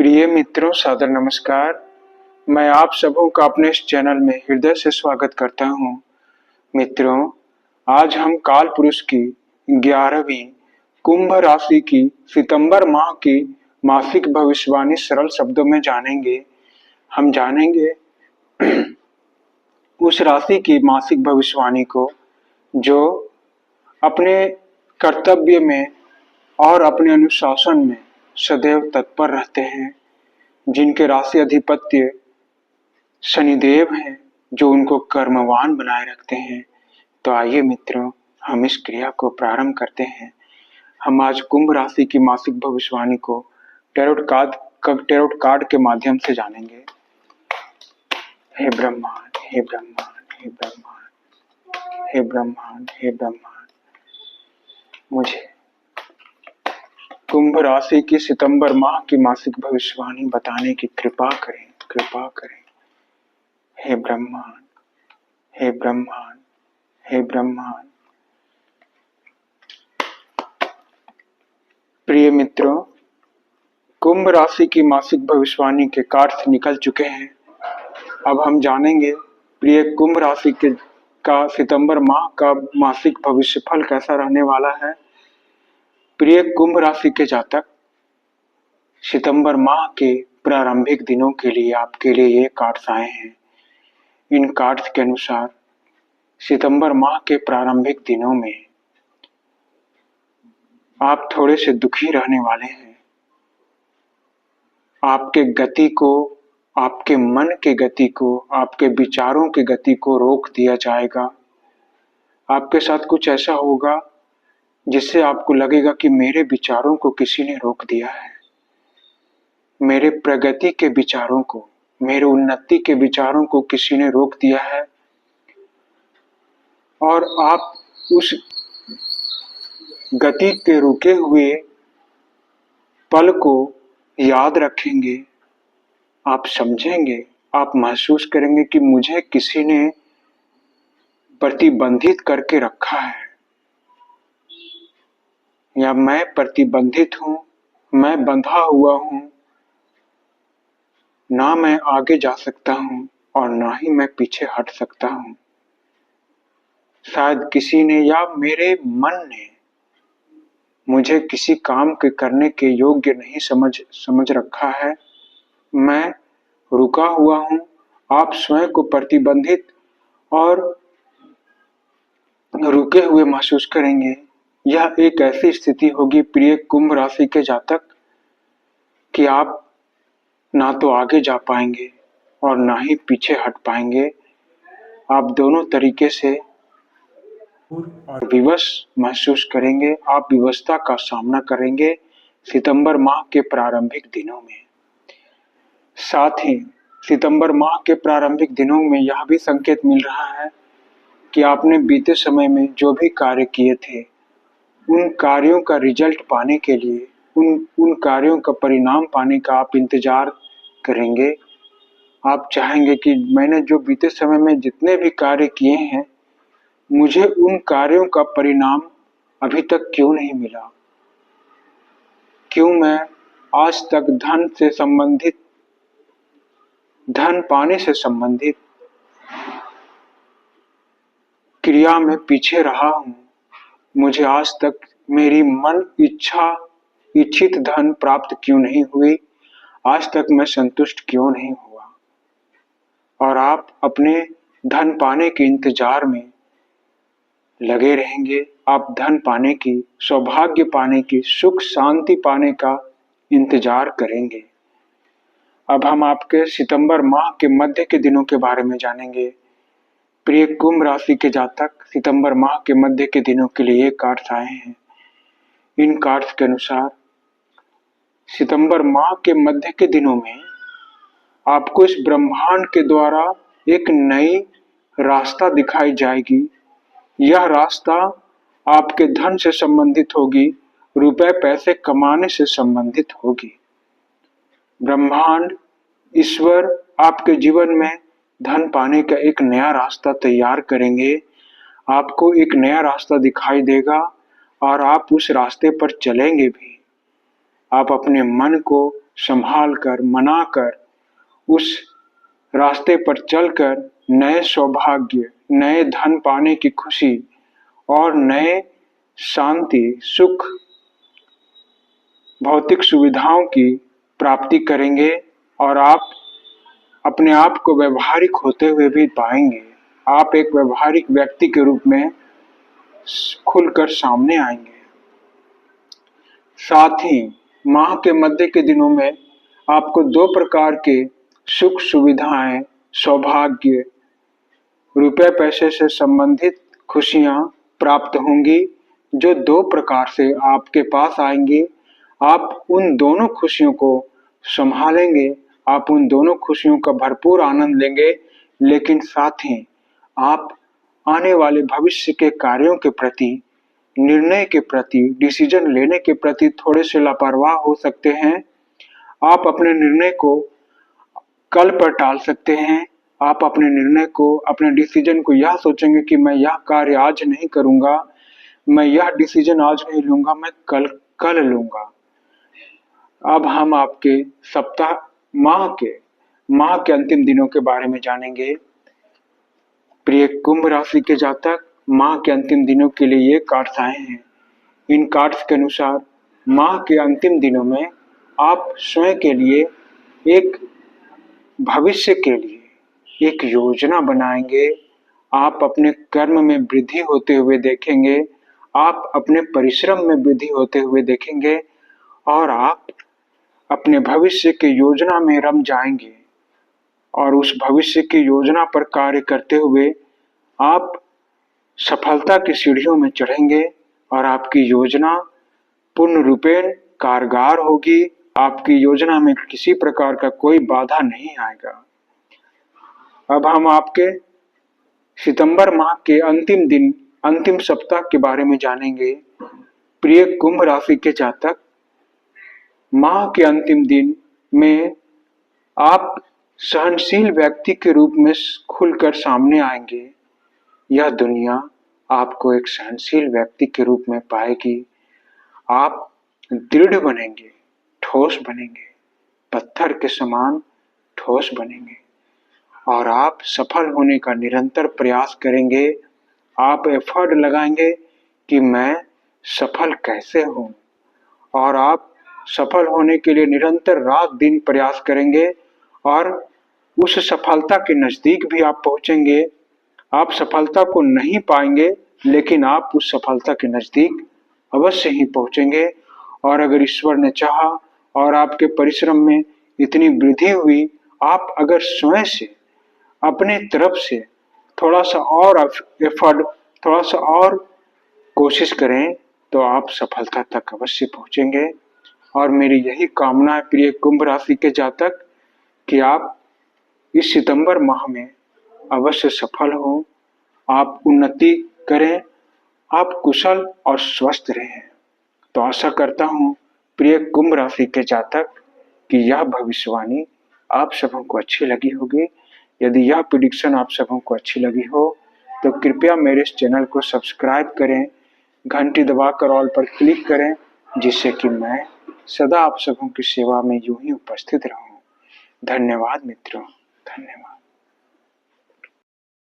प्रिय मित्रों, सादर नमस्कार। मैं आप सबों का अपने इस चैनल में हृदय से स्वागत करता हूं। मित्रों, आज हम काल पुरुष की 11वीं कुंभ राशि की सितंबर माह की मासिक भविष्यवाणी सरल शब्दों में जानेंगे। हम जानेंगे उस राशि की मासिक भविष्यवाणी को जो अपने कर्तव्य में और अपने अनुशासन में सदैव तत्पर रहते हैं, जिनके राशि अधिपत्य शनिदेव हैं, जो उनको कर्मवान बनाए रखते हैं। तो आइए मित्रों, हम इस क्रिया को प्रारंभ करते हैं। हम आज कुंभ राशि की मासिक भविष्यवाणी को टेरोट कार्ड के माध्यम से जानेंगे। हे ब्रह्मांड, हे ब्रह्मांड, हे ब्रह्मांड, हे ब्रह्मांड, हे ब्रह्मांड, मुझे कुंभ राशि की सितंबर माह की मासिक भविष्यवाणी बताने की कृपा करें, कृपा करें। हे ब्रह्मांड, हे ब्रह्मांड, हे ब्रह्मांड। प्रिय मित्रों, कुंभ राशि की मासिक भविष्यवाणी के कार्ड निकल चुके हैं। अब हम जानेंगे प्रिय कुंभ राशि का सितंबर माह का मासिक भविष्यफल कैसा रहने वाला है। प्रिय कुंभ राशि के जातक, सितंबर माह के प्रारंभिक दिनों के लिए आपके लिए ये कार्ड्स आए हैं। इन कार्ड्स के अनुसार सितंबर माह के प्रारंभिक दिनों में आप थोड़े से दुखी रहने वाले हैं। आपके गति को, आपके मन के गति को, आपके विचारों की गति को रोक दिया जाएगा। आपके साथ कुछ ऐसा होगा जिससे आपको लगेगा कि मेरे विचारों को किसी ने रोक दिया है, मेरे प्रगति के विचारों को, मेरे उन्नति के विचारों को किसी ने रोक दिया है। और आप उस गति के रुके हुए पल को याद रखेंगे। आप समझेंगे, आप महसूस करेंगे कि मुझे किसी ने प्रतिबंधित करके रखा है, या मैं प्रतिबंधित हूं, मैं बंधा हुआ हूं। ना मैं आगे जा सकता हूं और ना ही मैं पीछे हट सकता हूं। शायद किसी ने या मेरे मन ने मुझे किसी काम के करने के योग्य नहीं समझ रखा है। मैं रुका हुआ हूं। आप स्वयं को प्रतिबंधित और रुके हुए महसूस करेंगे। यह एक ऐसी स्थिति होगी प्रिय कुंभ राशि के जातक कि आप ना तो आगे जा पाएंगे और ना ही पीछे हट पाएंगे। आप दोनों तरीके से और विवश महसूस करेंगे। आप विवशता का सामना करेंगे सितंबर माह के प्रारंभिक दिनों में। साथ ही सितंबर माह के प्रारंभिक दिनों में यह भी संकेत मिल रहा है कि आपने बीते समय में जो भी कार्य किए थे, उन कार्यों का रिजल्ट पाने के लिए, उन कार्यों का परिणाम पाने का आप इंतजार करेंगे। आप चाहेंगे कि मैंने जो बीते समय में जितने भी कार्य किए हैं, मुझे उन कार्यों का परिणाम अभी तक क्यों नहीं मिला? क्यों मैं आज तक धन पाने से संबंधित क्रिया में पीछे रहा हूं? मुझे आज तक मेरी इच्छित धन प्राप्त क्यों नहीं हुई? आज तक मैं संतुष्ट क्यों नहीं हुआ? और आप अपने धन पाने के इंतजार में लगे रहेंगे। आप धन पाने की, सौभाग्य पाने की, सुख शांति पाने का इंतजार करेंगे। अब हम आपके सितंबर माह के मध्य के दिनों के बारे में जानेंगे। प्रिय कुंभ राशि के जातक, सितंबर माह के मध्य के दिनों के लिए कार्ड्स आए हैं। इन कार्ड्स के अनुसार सितंबर माह के मध्य के दिनों में आपको इस ब्रह्मांड के द्वारा एक नई रास्ता दिखाई जाएगी। यह रास्ता आपके धन से संबंधित होगी, रुपए पैसे कमाने से संबंधित होगी। ब्रह्मांड, ईश्वर आपके जीवन में धन पाने का एक नया रास्ता तैयार करेंगे। आपको एक नया रास्ता दिखाई देगा और आप उस रास्ते पर चलेंगे भी। आप अपने मन को संभाल कर, मना कर, उस रास्ते पर चलकर नए सौभाग्य, नए धन पाने की खुशी और नए शांति, सुख, भौतिक सुविधाओं की प्राप्ति करेंगे और आप अपने आप को व्यवहारिक होते हुए भी पाएंगे। आप एक व्यवहारिक व्यक्ति के रूप में खुलकर सामने आएंगे। साथ ही माह के मध्य के दिनों में आपको 2 प्रकार के सुख सुविधाएं, सौभाग्य, रुपए पैसे से संबंधित खुशियां प्राप्त होंगी, जो 2 प्रकार से आपके पास आएंगी। आप उन दोनों खुशियों को संभालेंगे, आप उन दोनों खुशियों का भरपूर आनंद लेंगे, लेकिन साथ ही आप आने वाले भविष्य के कार्यों के प्रति, निर्णय के प्रति, डिसीजन लेने के प्रति थोड़े से लापरवाह हो सकते हैं। आप अपने निर्णय को कल पर टाल सकते हैं। आप अपने निर्णय को, अपने डिसीजन को यह सोचेंगे कि मैं यह कार्य आज नहीं करूंगा, मैं यह डिसीजन आज नहीं लूंगा, मैं कल लूंगा। अब हम आपके सप्ताह माह के अंतिम दिनों के बारे में जानेंगे। प्रिय कुंभ राशि के जातक, माह के अंतिम दिनों के लिए ये कार्ड्स आए हैं। इन कार्ड्स के अनुसार माह के अंतिम दिनों में आप स्वयं के लिए, एक भविष्य के लिए एक योजना बनाएंगे। आप अपने कर्म में वृद्धि होते हुए देखेंगे, आप अपने परिश्रम में वृद्धि होते हुए देखेंगे और आप अपने भविष्य की योजना में रम जाएंगे और उस भविष्य की योजना पर कार्य करते हुए आप सफलता की सीढ़ियों में चढ़ेंगे और आपकी योजना पूर्ण रूपेण कारगर होगी। आपकी योजना में किसी प्रकार का कोई बाधा नहीं आएगा। अब हम आपके सितंबर माह के अंतिम सप्ताह के बारे में जानेंगे। प्रिय कुंभ राशि के जातक, माह के अंतिम दिन में आप सहनशील व्यक्ति के रूप में खुलकर सामने आएंगे। यह दुनिया आपको एक सहनशील व्यक्ति के रूप में पाएगी। आप दृढ़ बनेंगे, ठोस बनेंगे, पत्थर के समान ठोस बनेंगे और आप सफल होने का निरंतर प्रयास करेंगे। आप एफर्ट लगाएंगे कि मैं सफल कैसे हूं और आप सफल होने के लिए निरंतर रात दिन प्रयास करेंगे और उस सफलता के नजदीक भी आप पहुंचेंगे। आप सफलता को नहीं पाएंगे, लेकिन आप उस सफलता के नजदीक अवश्य ही पहुंचेंगे। और अगर ईश्वर ने चाहा और आपके परिश्रम में इतनी वृद्धि हुई, आप अगर स्वयं से अपने तरफ से थोड़ा सा और एफर्ट, थोड़ा सा और कोशिश करें, तो आप सफलता तक अवश्य पहुंचेंगे। और मेरी यही कामना है प्रिय कुंभ राशि के जातक, कि आप इस सितंबर माह में अवश्य सफल हो, आप उन्नति करें, आप कुशल और स्वस्थ रहें। तो आशा करता हूं प्रिय कुंभ राशि के जातक कि यह भविष्यवाणी आप सबों को अच्छी लगी होगी। यदि यह प्रेडिक्शन आप सबों को अच्छी लगी हो तो कृपया मेरे इस चैनल को सब्सक्राइब करें, घंटी दबाकर ऑल पर क्लिक करें, जिससे कि मैं सदा आप सबों की सेवा में यूं ही उपस्थित रहूं। धन्यवाद मित्रों, धन्यवाद।